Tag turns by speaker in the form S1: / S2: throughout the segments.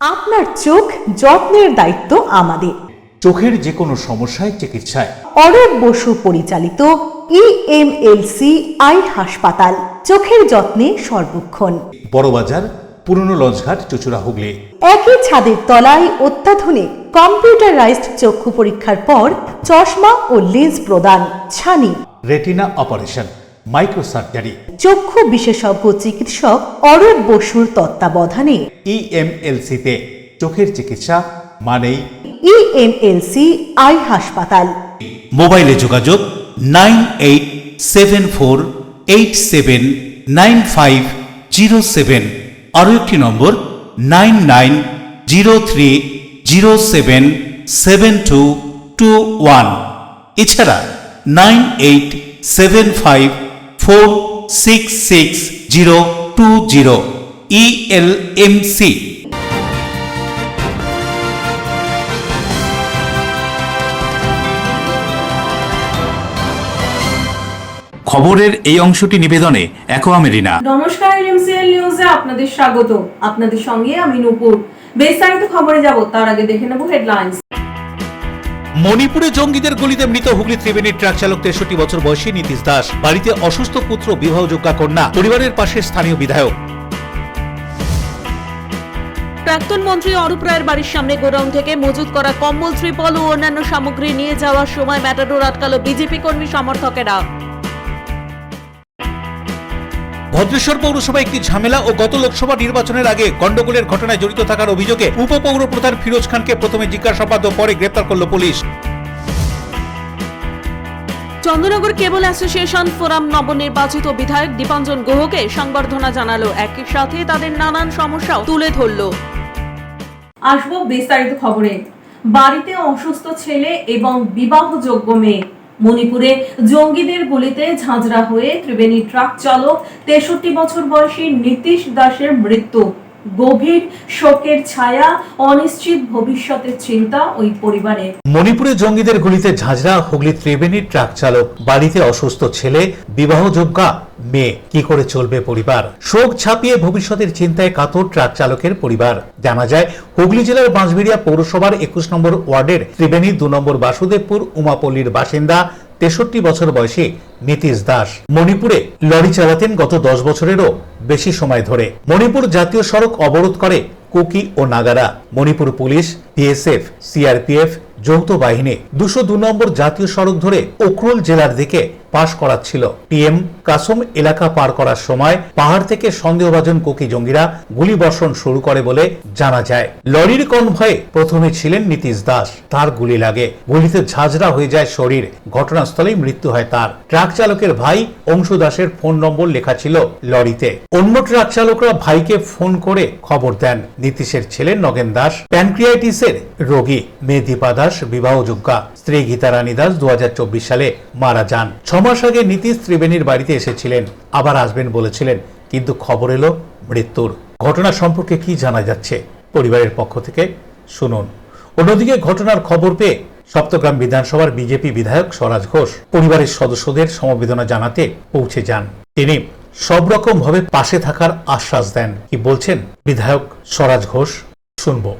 S1: আপনার চোখ যত্নের দায়িত্ব আমাদের।
S2: চোখের যে কোনো সমস্যায় চিকিৎসায়
S1: অরূপ বসু পরিচালিত EMLC আই হাসপাতাল, চোখের যত্নে সর্বক্ষণ।
S2: বড়বাজার, পুরনো লঞ্চঘাট, চুচুড়া, হুগলি।
S1: একই ছাদের তলায় অত্যাধুনিক কম্পিউটারাইজড চক্ষু পরীক্ষার পর চশমা ও লেন্স প্রদান, ছানি,
S2: রেটিনা অপারেশন, মাইক্রোসার্জারি।
S1: চক্ষু বিশেষজ্ঞ চিকিৎসক অরূপ বসুর তত্ত্বাবধানে
S2: EMLC-তে চোখের চিকিৎসা মানেই
S1: EMLC আই হাসপাতাল।
S3: মোবাইলে যোগাযোগ 9874879507, আরও একটি নম্বর 9903077221, এছাড়া 9875466020 ELMC। খবরের এই অংশটি নিবেদনে অ্যাকোয়া মেরিনা।
S4: নমস্কার, এমসিএল নিউজে আপনাদের স্বাগত। আপনাদের সঙ্গে আমি নূপুর। বিস্তারিত খবরে যাব তার আগে দেখে নেব হেডলাইন্স।
S3: মণিপুরে জঙ্গিদের গুলিতে মৃত হুগলি ত্রিবেণীর ট্রাক চালক 63 বছর বয়সী নীতিশ দাস। বাড়িতে অসুস্থ পুত্র, বিবাহযোগ্যা কন্যা, পরিবারের পাশে স্থানীয় বিধায়ক।
S5: প্রাক্তন মন্ত্রী অরূপ রায়ের বাড়ির সামনে গোডাউন থেকে মজুত করা কম্বল, ত্রিপল ও অন্যান্য সামগ্রী নিয়ে যাওয়ার সময় ম্যাটাডোর আটকালো বিজেপি কর্মী সমর্থকেরা।
S3: ভদ্রেশ্বর পৌরসভা একটি ঝামেলা ও গত লোকসভা নির্বাচনের আগে গন্ডগোলের ঘটনায় জড়িত থাকার অভিযোগে উপপৌর প্রধান ফিরোজ খানকে প্রথমে জিজ্ঞাসাবাদ ও পরে গ্রেপ্তার করল পুলিশ।
S5: চন্দ্রনগর কেবল অ্যাসোসিয়েশন ফোরাম নবনির্বাচিত বিধায়ক দীপাঞ্জন গুহকে সংবর্ধনা জানালো, একই সাথে তাদের নানান সমস্যাও তুলে ধরল।
S4: আসবো বিস্তারিত খবরে। বাড়িতে অসুস্থ ছেলে এবং বিবাহযোগ্য মেয়ে। মণিপুরে জঙ্গিদের গুলিতে ঝাঁঝরা হয়ে ত্রিবেণী ট্রাক চালক 63 বছর বয়সী নীতিশ দাসের মৃত্যু। গভীর শোকের ছায়া, অনিশ্চিত ভবিষ্যতের চিন্তা ওই পরিবারে।
S2: মণিপুরে জঙ্গিদের গুলিতে ঝাঁঝরা হুগলি ত্রিবেণীর ট্রাক চালক। বাড়িতে অসুস্থ ছেলে, বিবাহযোগ্যা মেয়ে, কি করে চলবে পরিবার? শোক ছাপিয়ে ভবিষ্যতের চিন্তায় কাতর ট্রাক চালকের পরিবার। জানা যায়, হুগলি জেলার বাঁশবেড়িয়া পৌরসভার 21 নম্বর ওয়ার্ডের ত্রিবেণী 2 নম্বর বাসুদেবপুর উমাপল্লীর বাসিন্দা 63 বছর বয়সী নীতিশ দাস মণিপুরে লরি চালাতেন গত 10 বছরেরও বেশি সময় ধরে। মণিপুর জাতীয় সড়ক অবরোধ করে কুকি ও Nagara. Manipur police, BSF, CRPF যৌথ বাহিনী 202 নম্বর জাতীয় সড়ক ধরে উখরুল জেলার দিকে পাশ করাচ্ছিল। পিএম কাসম এলাকা পার করার সময় পাহাড় থেকে সন্দেহভাজন কুকি জঙ্গিরা গুলিবর্ষণ শুরু করে বলে জানা যায়। লরির কনভয়ে প্রথমে ছিলেন নীতিশ দাস, তার গুলি লাগে, গুলিতে ঝাঁঝরা হয়ে যায় শরীর। ঘটনাস্থলেই মৃত্যু হয় তার। ট্রাক চালকের ভাই অংশু দাসের ফোন নম্বর লেখা ছিল লরিতে। অন্য ট্রাক চালকরা ভাইকে ফোন করে খবর দেন। নীতিশের ছেলে নগেন দাস প্যানক্রিয়াটিসের রোগী, মেয়ে দীপা দাস বিবাহযোগ্যা, স্ত্রী গীতারানী দাস 2024 সালে মারা যান। 6 মাস আগে নীতিশ ত্রিবেণীর বাড়িতে এসেছিলেন, আবার আসবেন বলেছিলেন, কিন্তু খবর এলো মৃত্যুর। ঘটনা সম্পর্কে কি জানা যাচ্ছে পরিবারের পক্ষ থেকে শুনুন। অন্যদিকে ঘটনার খবর পেয়ে সপ্তগ্রাম বিধানসভার বিজেপি বিধায়ক স্বরাজ ঘোষ পরিবারের সদস্যদের সমবেদনা জানাতে পৌঁছে যান। তিনি সব রকম ভাবে পাশে থাকার আশ্বাস দেন। কি বলছেন বিধায়ক স্বরাজ ঘোষ, শুনবো।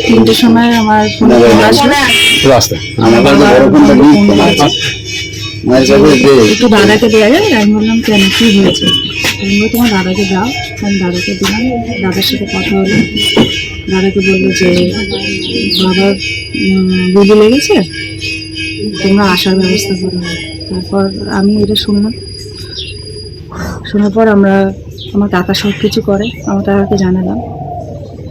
S6: 3টের সময় আমার ফোনে একটু দাদাকে দেওয়া যায়। আমি বললাম কেন, কি হয়েছে? আমি বললাম তোমার দাদাকে দাও। আমি দাদাকে দিলাম, দাদার সাথে কথা হলো। দাদাকে বললো যে বাবার গুলি লেগেছে, তোমরা আসার ব্যবস্থা করো। তারপর আমি এটা শুনলাম, শোনার পর আমার কাকা সব কিছু করে, আমার কাকাকে জানালাম।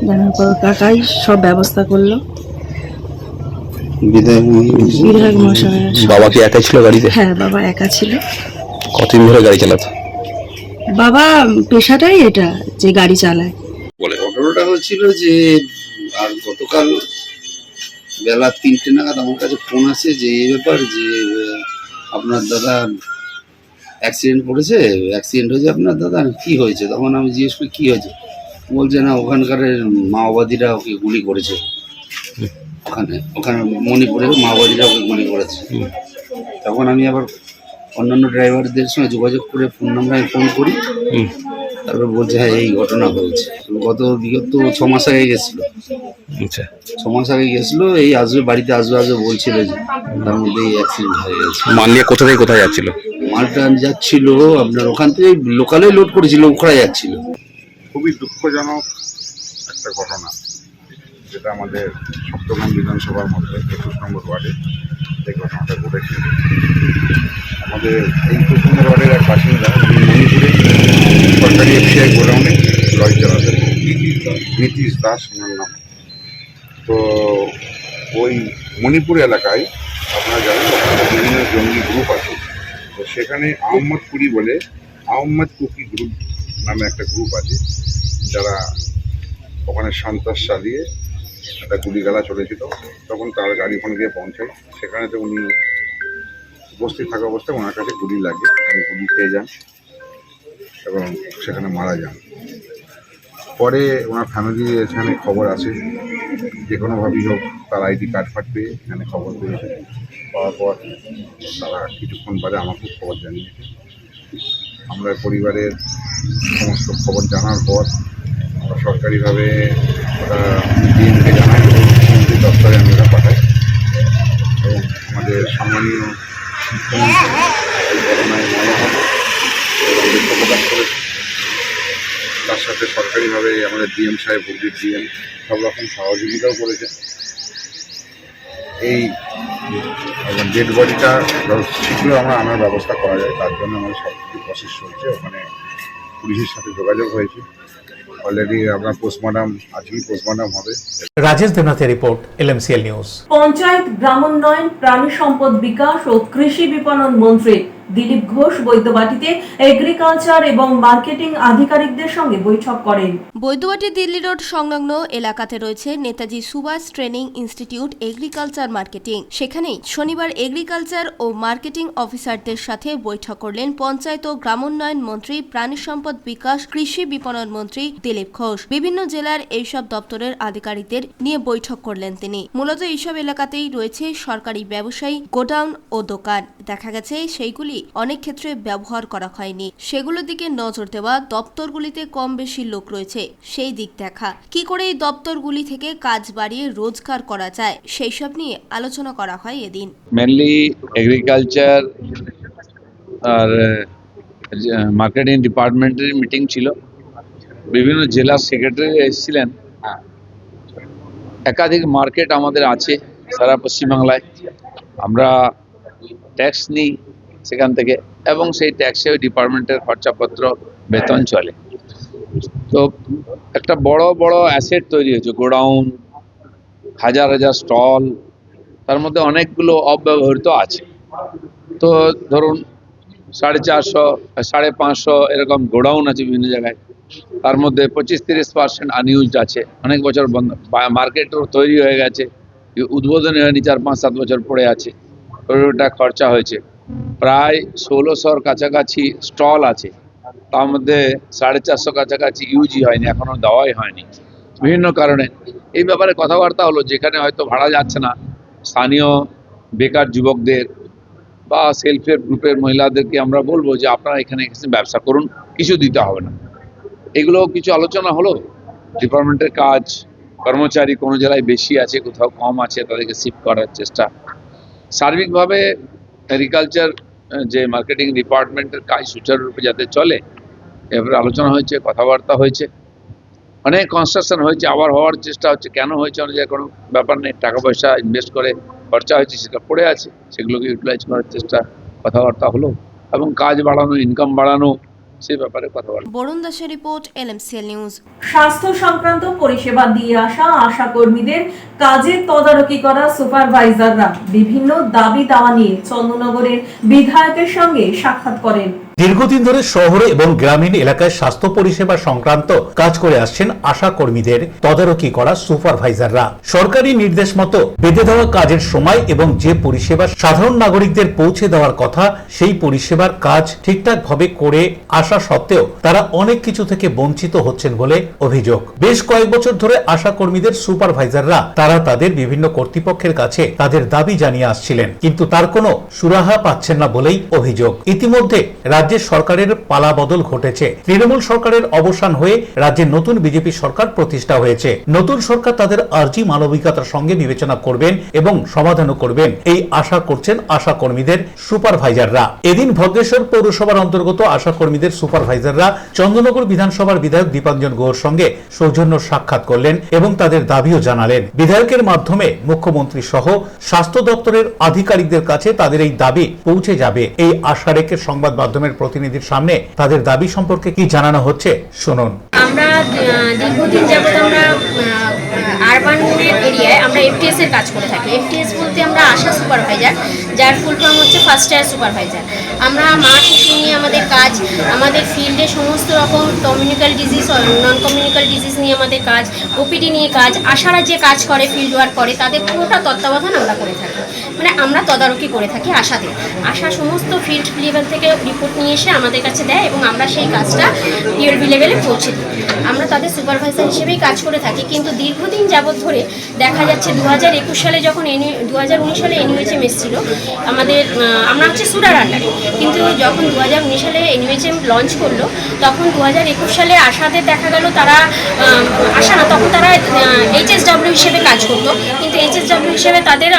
S6: জানার পর কাকাই সব ব্যবস্থা করলো। বিধায়ক মহাশয়।
S7: বাবা কি একা ছিল গাড়িতে?
S6: হ্যাঁ, বাবা একা ছিল।
S7: কতদিন ধরে গাড়ি চালাতো?
S6: বাবা পেশাটাই এটা, যে গাড়ি চালায়।
S7: বলে
S8: ঘটনাটা হচ্ছিল যে আর গতকাল বেলা 3টে নাগাদ আমার কাছে ফোন আসে যে এই ব্যাপার যে আপনার দাদা অ্যাক্সিডেন্ট করেছে, অ্যাক্সিডেন্ট হয়েছে আপনার দাদা। কি হয়েছে? তখন আমি জিজ্ঞেস করি কী হয়েছে। বলছে না ওখানকার মাওবাদীরা ওকে গুলি করেছে। ওখানে মণিপুরের মাওবাদীরা ওকে গুলি করেছে। তখন আমি আবার অন্যান্য ড্রাইভারদের সঙ্গে যোগাযোগ করে ফোন নাম্বারে ফোন করি। তারপরে বলছে হ্যাঁ এই ঘটনা হয়েছে। বিগত 6 মাস আগে গেছিল,
S7: আচ্ছা
S8: 6 মাস আগে গেছিল, এই আসবে বাড়িতে আসবে বলছিল যে, তার মধ্যে এই অ্যাক্সিডেন্ট হয়ে গেছে।
S7: মাল নিয়ে কোথা থেকে কোথায় যাচ্ছিল?
S8: মালটা যাচ্ছিল আপনার ওখান থেকে লোকালে লোড করেছিল, ওখড়া যাচ্ছিল।
S9: খুবই দুঃখজনক একটা ঘটনা, যেটা আমাদের সপ্তগ্রাম বিধানসভার মধ্যে 21 নম্বর ওয়ার্ডে এই ঘটনাটা ঘটেছে। আমাদের এই 21 নম্বর ওয়ার্ডের এক বাসিন্দা মণিপুরে সরকারি এফসিআই গোডাউনে লরি চালাতেন, নীতিশ দাস ওনার নাম। তো ওই মণিপুর এলাকায় আপনারা জানেন ওখানে বিভিন্ন জঙ্গি গ্রুপ আছে। তো সেখানে আহম্মদ কুড়ি বলে আহম্মদ কুকি গ্রুপ নামে একটা গ্রুপ আছে, যারা ওখানে সন্ত্রাস চালিয়ে একটা গুলিগালা চলেছিল। তখন তার গাড়ি ওখানে গিয়ে পৌঁছায়, সেখানে তো উনি উপস্থিত থাকা অবস্থায় ওনার কাছে গুলি লাগে, উনি গুলি খেয়ে যান এবং সেখানে মারা যান। পরে ওনার ফ্যামিলি এখানে খবর আসে, যে কোনোভাবেই হোক তার আইডি কার্ড ফাট পেয়ে এখানে খবর পেয়েছে। পাওয়ার পর তারা কিছুক্ষণ বাদে আমাকে খবর জানিয়েছে। আমরা পরিবারের সমস্ত খবর জানার পর আমরা সরকারিভাবে ওটা ডিএমকে জানাই এবং মুখ্যমন্ত্রী দপ্তরে আমি ওটা পাঠাই এবং আমাদের সম্মানীয় মুখ্যমন্ত্রী এই ঘটনায় মনোভাব এবং দুঃখ প্রকাশ করেছে। তার সাথে সরকারিভাবে আমাদের ডিএম সাহেব, হুগলির ডিএম সব রকম সহযোগিতাও করেছে। এই ডেড বডিটা শীঘ্র আমরা আনার ব্যবস্থা করা যায়, তার জন্য আমাদের সব কিছু প্রসেস চলছে। ওখানে পুলিশের সাথে যোগাযোগ হয়েছে, অলরেডি আপনার পোস্টমর্টম আজকেই পোস্টমর্টম হবে।
S2: রাজেশ দেবনাথের রিপোর্ট, LMCL নিউজ।
S4: পঞ্চায়েত, গ্রামোন্নয়ন, প্রাণী সম্পদ বিকাশ ও কৃষি বিপণন মন্ত্রী দিলীপ ঘোষ বৈদ্যবাটিতে এগ্রিকালচার এবং মার্কেটিং আধিকারিকদের সঙ্গে বৈঠক করেন।
S10: বৈদ্যবাটি দিল্লি রোড সংলগ্ন এলাকাতে রয়েছে Netaji Subhash training institute agriculture marketing. সেখানেই শনিবার এগ্রিকালচার ও মার্কেটিং অফিসারদের সাথে বৈঠক করলেন পঞ্চায়েত ও গ্রামোন্নয়ন মন্ত্রী, প্রাণী সম্পদ বিকাশ, কৃষি বিপণন মন্ত্রী দিলীপ ঘোষ। বিভিন্ন জেলার এইসব দপ্তরের আধিকারিকদের নিয়ে বৈঠক করলেন তিনি। মূলত এইসব এলাকাতেই রয়েছে সরকারি ব্যবসায়ী, গোডাউন ও দোকান। দেখা গেছে সেইগুলি অনেক ক্ষেত্রে ব্যবহার করা হয়নি, সেগুলোর দিকে নজর দেওয়া, দপ্তরগুলিতে কম বেশি লোক রয়েছে সেই দিক দেখা, কি করে এই দপ্তরগুলি থেকে কাজ বাড়িয়ে রোজগার করা যায় সেই সব নিয়ে আলোচনা করা হয় এদিন।
S11: মেনলি এগ্রিকালচার আর মার্কেটিং ডিপার্টমেন্টের মিটিং ছিল, বিভিন্ন জেলা সেক্রেটারি এসেছিলেন। একাধিক মার্কেট আমাদের আছে সারা পশ্চিমবাংলায়, আমরা ট্যাক্স নিই সেখান থেকে এবং সেই ট্যাক্সে ওই ডিপার্টমেন্টের খরচাপত্র, বেতন চলে। তো একটা বড় বড় অ্যাসেট তৈরি হয়েছে, গোডাউন, হাজার হাজার স্টল, তার মধ্যে অনেকগুলো অব্যবহৃত আছে। তো ধরুন 450, 550 এরকম গোডাউন আছে বিভিন্ন জায়গায়, তার মধ্যে 25-30% আনইউজড আছে, অনেক বছর বন্ধ, মার্কেটও তৈরি হয়ে গেছে, উদ্বোধনী হয়নি, 4-5-7 বছর পড়ে আছে, ওটা খরচা হয়েছে। প্রায় 1600 কাছাকাছি স্টল আছে, তার মধ্যে 450 কাছাকাছি ইউজই হয়নি, এখনো দেওয়াই হয়নি বিভিন্ন কারণে। এই ব্যাপারে কথাবার্তা হলো, যেখানে হয়তো ভাড়া যাচ্ছে না, স্থানীয় বেকার যুবকদের বা সেলফ হেল্প গ্রুপের মহিলাদেরকে আমরা বলবো যে আপনারা এখানে এসে ব্যবসা করুন, কিছু দিতে হবে না। এগুলো কিছু আলোচনা হলো। ডিপার্টমেন্টের কাজ, কর্মচারী কোনো জেলায় বেশি আছে, কোথাও কম আছে, তাদেরকে শিফট করার চেষ্টা। সার্বিকভাবে এগ্রিকালচার যে মার্কেটিং ডিপার্টমেন্টের কাজ সুচারুরূপে যাতে চলে, এবারে আলোচনা হয়েছে, কথাবার্তা হয়েছে, অনেক কনস্ট্রাকশন হয়েছে, আবার হওয়ার চেষ্টা হচ্ছে। কেন হয়েছে অনুযায়ী কোনো ব্যাপার নেই, টাকা পয়সা ইনভেস্ট করে খরচা হয়েছে, সেটা পড়ে আছে, সেগুলোকে ইউটিলাইজ করার চেষ্টা, কথাবার্তা হলো এবং কাজ বাড়ানো, ইনকাম বাড়ানো, সেই ব্যাপারে কথা বলা।
S10: বরুণ দাসের রিপোর্ট, LMCL নিউজ।
S4: স্বাস্থ্য সংক্রান্ত পরিষেবা দিয়ে আসা আশা কর্মীদের কাজের তদারকি করা সুপারভাইজাররা বিভিন্ন দাবি দাওয়া নিয়ে চন্দ্রনগরের বিধায়কের সঙ্গে সাক্ষাৎ করেন।
S2: দীর্ঘদিন ধরে শহরে এবং গ্রামীণ এলাকায় স্বাস্থ্য পরিষেবা সংক্রান্ত কাজ করে আসছেন আশা কর্মীদের তদারকি করা সুপারভাইজাররা। সরকারি নির্দেশ মতো বেঁধে দেওয়া কাজের সময় এবং যে পরিষেবা সাধারণ নাগরিকদের পৌঁছে দেওয়ার কথা, সেই পরিষেবার কাজ ঠিকঠাক ভাবে করে আসা সত্ত্বেও তারা অনেক কিছু থেকে বঞ্চিত হচ্ছেন বলে অভিযোগ। বেশ কয়েক বছর ধরে আশা কর্মীদের সুপারভাইজাররা তারা তাদের বিভিন্ন কর্তৃপক্ষের কাছে তাদের দাবি জানিয়ে আসছিলেন, কিন্তু তার কোনো সুরাহা পাচ্ছেন না বলেই অভিযোগ। ইতিমধ্যে রাজ্য রাজ্যের সরকারের পালাবদল ঘটেছে। তৃণমূল সরকারের অবসান হয়ে রাজ্যে নতুন বিজেপি সরকার প্রতিষ্ঠা হয়েছে। নতুন সরকার তাদের আর্জি মানবিকতার সঙ্গে বিবেচনা করবেন এবং সমাধানও করবেন, এই আশা করছেন আশা কর্মীদের সুপারভাইজাররা। এদিন ভদ্রেশ্বর পৌরসভার অন্তর্গত আশা কর্মীদের সুপারভাইজাররা চন্দননগর বিধানসভার বিধায়ক দীপাঞ্জন গুহর সঙ্গে সৌজন্য সাক্ষাৎ করলেন এবং তাদের দাবিও জানালেন। বিধায়কের মাধ্যমে মুখ্যমন্ত্রী সহ স্বাস্থ্য দপ্তরের আধিকারিকদের কাছে তাদের এই দাবি পৌঁছে যাবে, এই আশা রেখে সংবাদ মাধ্যমের প্রতিনিধির সামনে তাদের দাবি সম্পর্কে কি জানানো হচ্ছে শুনুন।
S12: আমরা দীর্ঘদিন যাবত আমরা আরবানের এরিয়ায় আমরা এফটিএস এর কাজ করে থাকি। এফটিএস বলতে আমরা আশা সুপারভাইজার, যার ফুল ফর্ম হচ্ছে ফার্স্ট টায়ার সুপারভাইজার। আমরা মা শিশু নিয়ে আমাদের কাজ, আমাদের ফিল্ডে সমস্ত রকম কমিউনিক্যাল ডিজিজ, নন কমিউনিক্যাল ডিজিজ নিয়ে আমাদের কাজ, ওপিডি নিয়ে কাজ, আশারা যে কাজ করে, ফিল্ড ওয়ার্ক করে, তাদের পুরোটা তত্ত্বাবধান আমরা করে থাকি। মানে আমরা তদারকি করে থাকি আশাদের। আশা সমস্ত ফিল্ড লেভেল থেকে রিপোর্ট নিয়ে এসে আমাদের কাছে দেয় এবং আমরা সেই কাজটা পিএলবি লেভেলে পৌঁছে দিই। আমরা তাদের সুপারভাইজার হিসেবেই কাজ করে থাকি। কিন্তু দীর্ঘদিন যাবৎ ধরে দেখা যাচ্ছে 2021 সালে যখন 2019 সালে এনইউএচএম এসেছিল আমাদের, আমরা হচ্ছে সুরার আন্ডারে, কিন্তু যখন 2019 সালে এনইউএচএম লঞ্চ করলো তখন 2021 সালে আশাদের দেখা গেল তারা আশা না, তখন তারা এইচএসডব্লিউ হিসেবে কাজ করতো, কিন্তু এইচএসডব্লিউ হিসেবে তাদের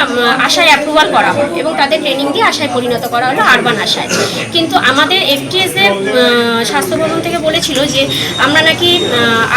S12: আশায় অ্যাপ্রুভাল করা হলো এবং তাদের ট্রেনিং দিয়ে আশায় পরিণত করা হলো আরবান আশায়। কিন্তু আমাদের এফটিএস এর স্বাস্থ্য ভবন থেকে বলেছিল যে আমরা নাকি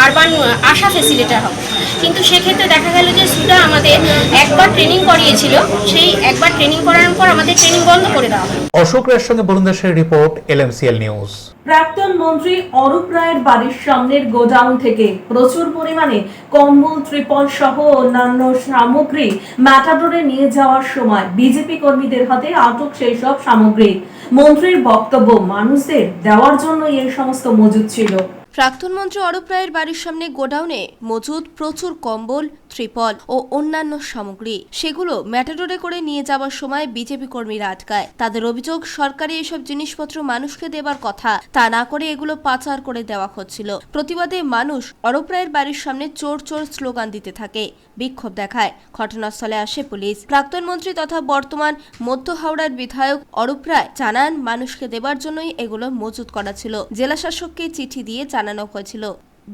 S12: আরবান আশা ফেসিলিটার হবে, কিন্তু সেক্ষেত্রে দেখা গেল যে সুটা আমাদের একবার ট্রেনিং করিয়েছিল, সেই একবার ট্রেনিং করানোর পর আমাদের ট্রেনিং বন্ধ করে দেওয়া হয়।
S2: অশোক রায়ের সঙ্গে বরুণ দাসের রিপোর্ট, এলএমসিএল নিউজ।
S4: প্রাক্তন মন্ত্রী অরূপ রায়ের বাড়ির সামনের গোডাউন থেকে প্রচুর পরিমাণে কম্বল, ত্রিপল সহ অন্যান্য সামগ্রী ম্যাটাডোরে নিয়ে যাওয়ার সময় বিজেপি কর্মীদের হাতে আটক সেই সব সামগ্রী। মন্ত্রীর বক্তব্য, মানুষদের দেওয়ার জন্য এই সমস্ত মজুদ ছিল।
S10: প্রাক্তন মন্ত্রী অরূপ রায়ের বাড়ির সামনে গোডাউনে মজুদ প্রচুর কম্বল, ত্রিপল ও অন্যান্য সামগ্রী, সেগুলো ম্যাটাডোরে করে নিয়ে যাওয়ার সময় বিজেপি কর্মীরা আটকায়। তাদের অভিযোগ, সরকারি এসব জিনিসপত্র মানুষকে দেবার কথা, তা না করে এগুলো পাচার করে দেওয়া হচ্ছিল। প্রতিবাদে মানুষ অরূপ রায়ের বাড়ির সামনে চোর চোর স্লোগান দিতে থাকে, বিক্ষোভ দেখায়। ঘটনাস্থলে আসে পুলিশ। প্রাক্তন মন্ত্রী তথা বর্তমান মধ্য হাওড়ার বিধায়ক অরূপ রায় জানান, মানুষকে দেবার জন্যই এগুলো মজুত করা ছিল। জেলা শাসককে চিঠি দিয়ে জানানো হয়েছিল।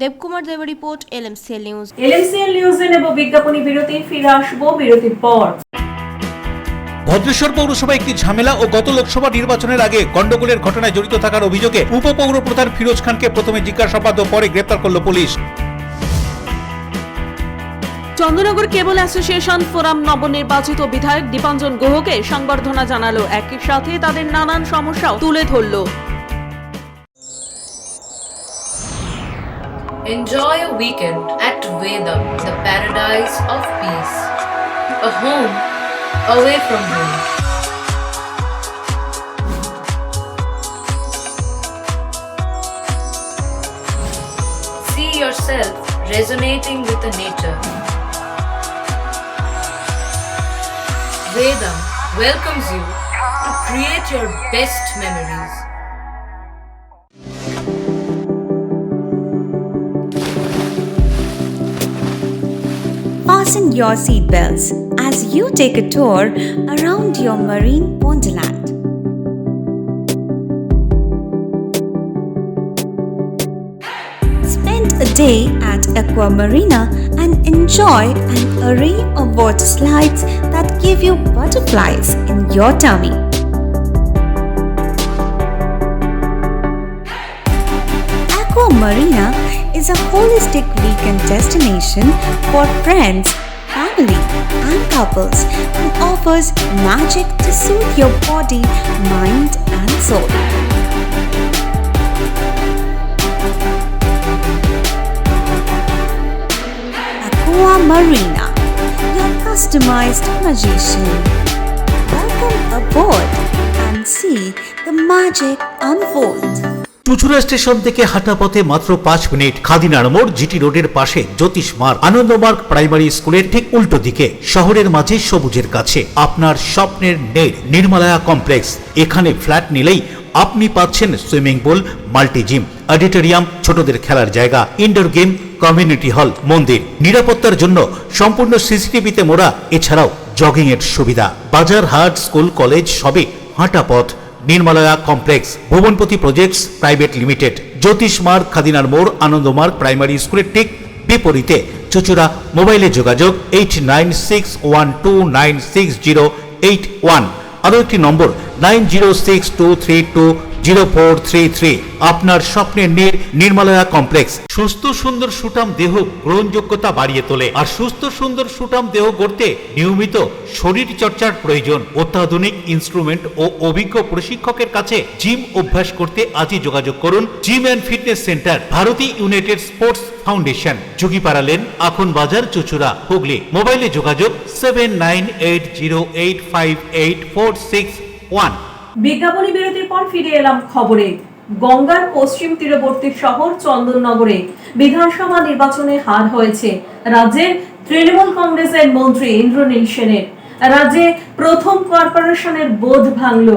S10: দেবকুমার দেবের রিপোর্ট, এলএমসিএল নিউজ।
S4: এলএমসিএল নিউজে নেব বিজ্ঞাপনী বিরতি, ফিরে আসবো বিরতির পর।
S3: ভদ্রেশ্বর পৌরসভা একটি ঝামেলা ও গত লোকসভা নির্বাচনের আগে গন্ডগোলের ঘটনায় জড়িত থাকার অভিযোগে উপপৌর প্রধান ফিরোজ খানকে প্রথমে জিজ্ঞাসাবাদ ও পরে গ্রেপ্তার করল পুলিশ।
S5: চন্দননগর কেবল অ্যাসোসিয়েশন ফোরাম নবনির্বাচিত বিধায়ক দীপাঞ্জন গুহকে সংবর্ধনা জানালো, একই সাথে তাদের নানান সমস্যাও তুলে ধরল।
S13: Enjoy a weekend at Vedam, the paradise of peace. A home away from home. See yourself resonating with the nature. Vedam welcomes you to create your best memories.
S14: Fasten your seatbelts as you take a tour around your marine wonderland. Spend a day at Aqua Marina and enjoy an array of water slides that give you butterflies in your tummy. Aqua Marina is a holistic weekend destination for friends, family, and couples and offers magic to soothe your body, mind, and soul. Aqua Marina, your customized magician. Welcome aboard and see the magic unfold.
S2: Chuchura station থেকে হাঁটা পথে মাত্র 5 minute, খাদিনার মোড়, GT রোডের পাশে জ্যোতিষ মার্গ, Ananda Marga primary স্কুলের ঠিক উল্টো দিকে, শহরের মাঝে সবুজের কাছে আপনার স্বপ্নের নেট নির্মলায়া কমপ্লেক্স। এখানে ফ্ল্যাট নিলেই আপনি পাচ্ছেন swimming pool, multi gym, auditorium, ছোটদের খেলার জায়গা, ইনডোর গেম, কমিউনিটি হল, মন্দির। নিরাপত্তার জন্য সম্পূর্ণ সিসিটিভিতে মোড়া, এছাড়াও জগিং এর সুবিধা। বাজার, হাট, স্কুল, কলেজ সবই হাঁটা পথ। নির্মলয়া কমপ্লেক্স, ভুবনপতি প্রজেক্টস প্রাইভেট লিমিটেড, জ্যোতিষ মার্গ, খাদিনার মোড়, আনন্দমার্গ প্রাইমারি স্কুলের ঠিক বিপরীতে। চুচুড়া। মোবাইলে যোগাযোগ 8961296081। আরও একটি নম্বর 9062320433। আপনার স্বপ্নের নির্মলয়া কমপ্লেক্স সুস্থ সুন্দর সুঠাম দেহ গ্রহণযোগ্যতা বাড়িয়ে তোলে। আর সুস্থ সুন্দর সুঠাম দেহ গড়তে নিয়মিত শরীর চর্চার প্রয়োজন। অত্যাধুনিক ইনস্ট্রুমেন্ট ও অভিজ্ঞ প্রশিক্ষকের কাছে জিম অভ্যাস করতে আজই যোগাযোগ করুন। Gym and fitness centre, Bharati united sports foundation, যোগীপাড়া লেন, আখন বাজার, চুচুড়া, হুগলি। মোবাইলে যোগাযোগ 7980858461।
S4: বিজ্ঞাপনী বিরতির পর ফিরে এলাম খবরে। গঙ্গার পশ্চিম তীরবর্তী শহর চন্দননগরে বিধানসভা নির্বাচনে হার হয়েছে রাজ্যের তৃণমূল কংগ্রেসের মন্ত্রী ইন্দ্রনীল সেনের। রাজ্যে প্রথম কর্পোরেশনের বোধ ভাঙল।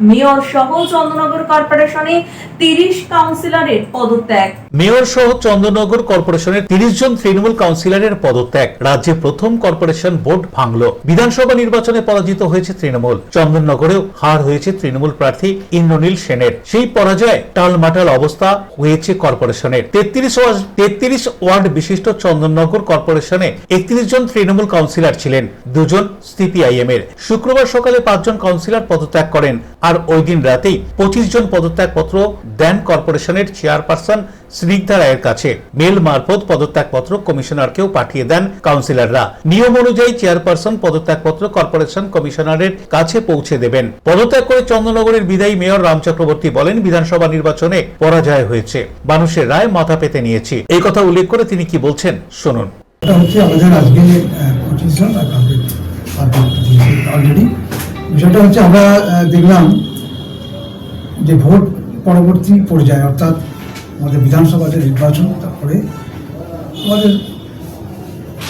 S4: মেয়র সহ চন্দননগর কর্পোরেশনে 30 কাউন্সিলরের পদত্যাগ।
S2: মেয়র সহ চন্দননগর কর্পোরেশনের 30 জন তৃণমূল কাউন্সিলরের পদত্যাগ। রাজ্যে প্রথম কর্পোরেশন বোর্ড ভাঙল। বিধানসভা নির্বাচনে পরাজিত হয়েছে তৃণমূল। চন্দননগরেও হার হয়েছে তৃণমূল প্রার্থী ইন্দ্রনীল সেনের। সেই পরাজয় টালমাটাল অবস্থা হয়েছে কর্পোরেশনের। 33 ওয়ার্ড বিশিষ্ট চন্দননগর কর্পোরেশনে 31 জন তৃণমূল কাউন্সিলর ছিলেন, 2 জন সিপিআইএম এর। শুক্রবার সকালে 5 জন কাউন্সিলর পদত্যাগ করেন। আর ওই দিন রাতেই 25 জন পদত্যাগপত্র দেন কর্পোরেশনের চেয়ারপারসন স্নিগ্ধা রায়ের কাছে। মেল মারফত পদত্যাগপত্র কমিশনারকেও পাঠিয়ে দেন কাউন্সিলররা। নিয়ম অনুযায়ী চেয়ারপারসন পদত্যাগপত্র কর্পোরেশন কমিশনারের কাছে পৌঁছে দেবেন। পদত্যাগ করে চন্দননগরের বিদায়ী মেয়র রাম চক্রবর্তী বলেন, বিধানসভা নির্বাচনে পরাজয় হয়েছে, মানুষের রায় মাথা পেতে নিয়েছি। এই কথা উল্লেখ করে তিনি কি বলছেন শুনুন।
S15: অলরেডি বিষয়টা হচ্ছে আমরা দেখলাম যে ভোট পরবর্তী পর্যায়ে অর্থাৎ আমাদের বিধানসভা যে নির্বাচন, তারপরে আমাদের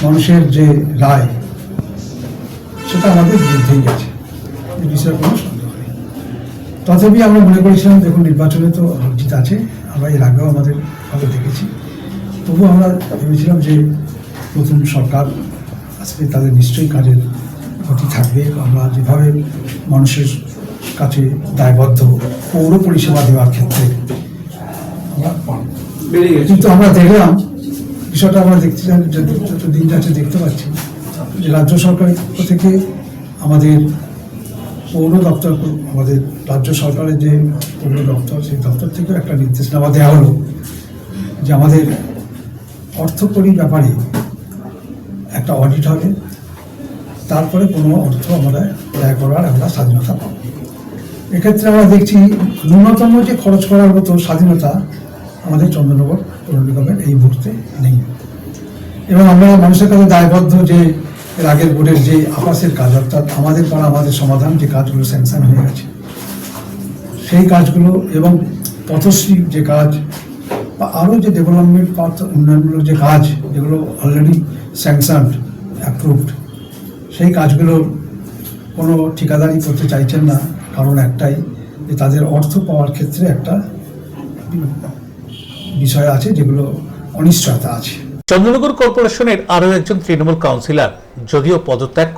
S15: মানুষের যে রায় সেটা আমাদের বিরুদ্ধেই গেছে, এই বিষয়ে কোনো সন্দেহ নেই। তথাপি আমরা মনে করেছিলাম দেখুন নির্বাচনে তো জিত আছে, আমরা এর আগেও আমাদের ভালো দেখেছি, তবু আমরা ভেবেছিলাম যে নতুন সরকার আসলে তাদের নিশ্চয়ই কাজের গতি থাকবে। আমরা যেভাবে মানুষের কাছে দায়বদ্ধ পৌর পরিষেবা দেওয়ার ক্ষেত্রে কিন্তু আমরা দেখলাম বিষয়টা আমরা দেখছিলাম, যত দিন যাচ্ছে দেখতে পাচ্ছি যে রাজ্য সরকারের পক্ষ থেকে আমাদের পৌর দপ্তর, আমাদের রাজ্য সরকারের যে পৌর দপ্তর, সেই দপ্তর থেকেও একটা নির্দেশনামা দেওয়া হলো যে আমাদের অর্থকরী ব্যাপারে একটা অডিট হবে, তারপরে কোনো অর্থ আমরা ব্যয় করার আমরা স্বাধীনতা পাবো। এক্ষেত্রে আমরা দেখছি ন্যূনতম যে খরচ করার মতো স্বাধীনতা আমাদের চন্দননগর পৌর নিগমের এই মুহূর্তে নেই। এবং আমরা মানুষের কাছে দায়বদ্ধ যে এর আগের বোর্ডের যে আবাসের কাজ, অর্থাৎ আমাদের পাড়া আমাদের সমাধান, যে কাজগুলো স্যাংশন হয়ে গেছে সেই কাজগুলো, এবং পথশ্রী যে কাজ বা আরও যে ডেভেলপমেন্ট পার্ট উন্নয়নমূলক যে কাজ যেগুলো অলরেডি স্যাংশনড অ্যাপ্রুভড, সেই কাজগুলো কোনো ঠিকাদারি করতে চাইছেন না, কারণ একটাই যে তাদের অর্থ পাওয়ার ক্ষেত্রে একটা বিষয় আছে, যেগুলো অনিশ্চয়তা আছে।
S2: চন্দননগর কর্পোরেশনের আরো একজন তৃণমূল কাউন্সিলর যদিও পদত্যাগ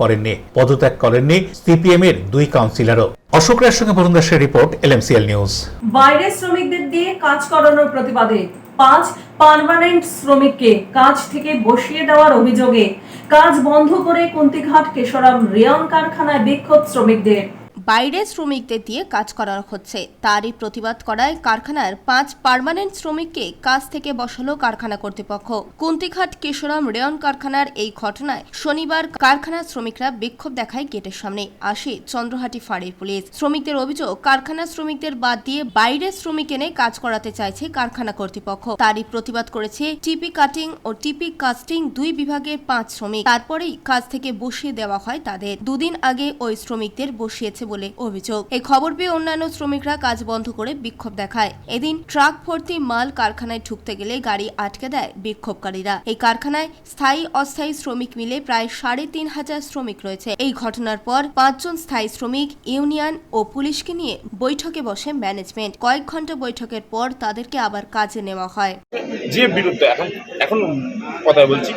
S2: করেননি সিপিএম এর 2 কাউন্সিলরও। অশোক রায়ের সঙ্গে বরুণ দাসের রিপোর্ট, LMCL নিউজ।
S4: বাইরের শ্রমিকদের দিয়ে কাজ করানোর প্রতিবাদে 5 পার্মানেন্ট শ্রমিককে কাজ থেকে বসিয়ে দেওয়ার অভিযোগে কাজ বন্ধ করে কুন্তিঘাট কেশরাম রেয়ন কারখানায় বিক্ষোভ শ্রমিকদের।
S10: বাইরে শ্রমিকদের দিয়ে কাজ করানো হচ্ছে, তারই প্রতিবাদ করায় কারখানার 5 পার্মানেন্ট শ্রমিককে কাজ থেকে বসালো কারখানা কর্তৃপক্ষ। কুন্তিঘাট কেশরাম রেয়ন কারখানার এই ঘটনায় শনিবার কারখানার শ্রমিকরা বিক্ষোভ দেখায় গেটের সামনে। আসে চন্দ্রহাটি ফাঁড়ির পুলিশ। শ্রমিকদের অভিযোগ, কারখানার শ্রমিকদের বাদ দিয়ে বাইরে শ্রমিক এনে কাজ করাতে চাইছে কারখানা কর্তৃপক্ষ। তারই প্রতিবাদ করেছে টিপি কাটিং ও টিপি কাস্টিং 2 বিভাগের 5 শ্রমিক। তারপরেই কাজ থেকে বসিয়ে দেওয়া হয় তাদের। 2 দিন আগে ওই শ্রমিকদের বসিয়েছে বলে অভিযোগ। এই খবর পেয়ে অন্যান্য শ্রমিকরা কাজ বন্ধ করে বিক্ষোভ দেখায়। এদিন ট্রাক ভর্তি মাল কারখানায় ঢুকতে গেলে গাড়ি আটকে দেয় বিক্ষোভকারীরা। এই কারখানায় স্থায়ী অস্থায়ী শ্রমিক মিলে প্রায় 3500 শ্রমিক রয়েছে। এই ঘটনার পর 5 জন স্থায়ী শ্রমিক, ইউনিয়ন ও পুলিশকে নিয়ে বৈঠকে বসে ম্যানেজমেন্ট। কয়েক ঘন্টা বৈঠকের পর তাদেরকে আবার কাজে নেওয়া হয়।
S16: যে বিরুদ্ধে এখন কথা বলছি,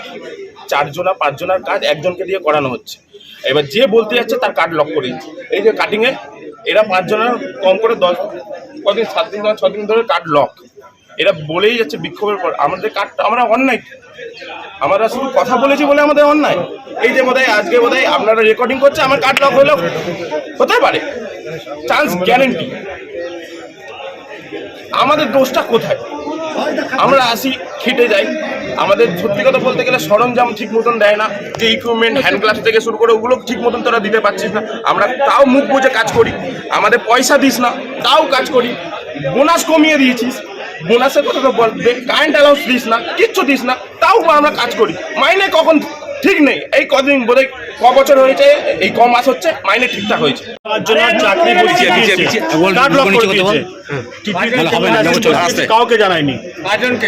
S16: 4 জনা 5 জনের কাজ একজনকে দিয়ে করানো হচ্ছে। এবার যে বলতে যাচ্ছে তার কার্ড লক করে দিচ্ছে। এই যে কাটিংয়ে এরা 5 জনের কম করে 10 কদিন 7 দিন 6 দিন ধরে কার্ড লক। এরা বলেই যাচ্ছে বিক্ষোভের পর আমাদের কার্ডটা আমরা অন্যায়, আমরা শুধু কথা বলেছি বলে আমাদের অন্যায়। এই যে বোধহয় আজকে বোধহয় আপনারা রেকর্ডিং করছে, আমার কার্ড লক হলেও হতে পারে, চান্স গ্যারেন্টি। আমাদের দোষটা কোথায়? আমরা আসি, খেটে যাই, আমাদের সত্যি কথা বলতে গেলে সরঞ্জাম ঠিক মতন দেয় না, যে ইকুইপমেন্ট হ্যান্ড গ্লাভস থেকে শুরু করে ওগুলো ঠিক মতন তোরা দিতে পারছিস না। আমরা তাও মুখ বুঝে কাজ করি, আমাদের পয়সা দিস না তাও কাজ করি, বোনাস কমিয়ে দিয়েছিস, বোনাসের কথা তো বল, কারেন্ট অ্যালাউন্স দিস না, কিচ্ছু দিস না, তাও আমরা কাজ করি। মাইনে কখন ঠিক নেই, এই কদিন বোধহয় ক বছর হয়েছে, এই ক মাস হচ্ছে মাইনে ঠিকঠাক হয়েছে।
S17: কাউকে জানায়নি,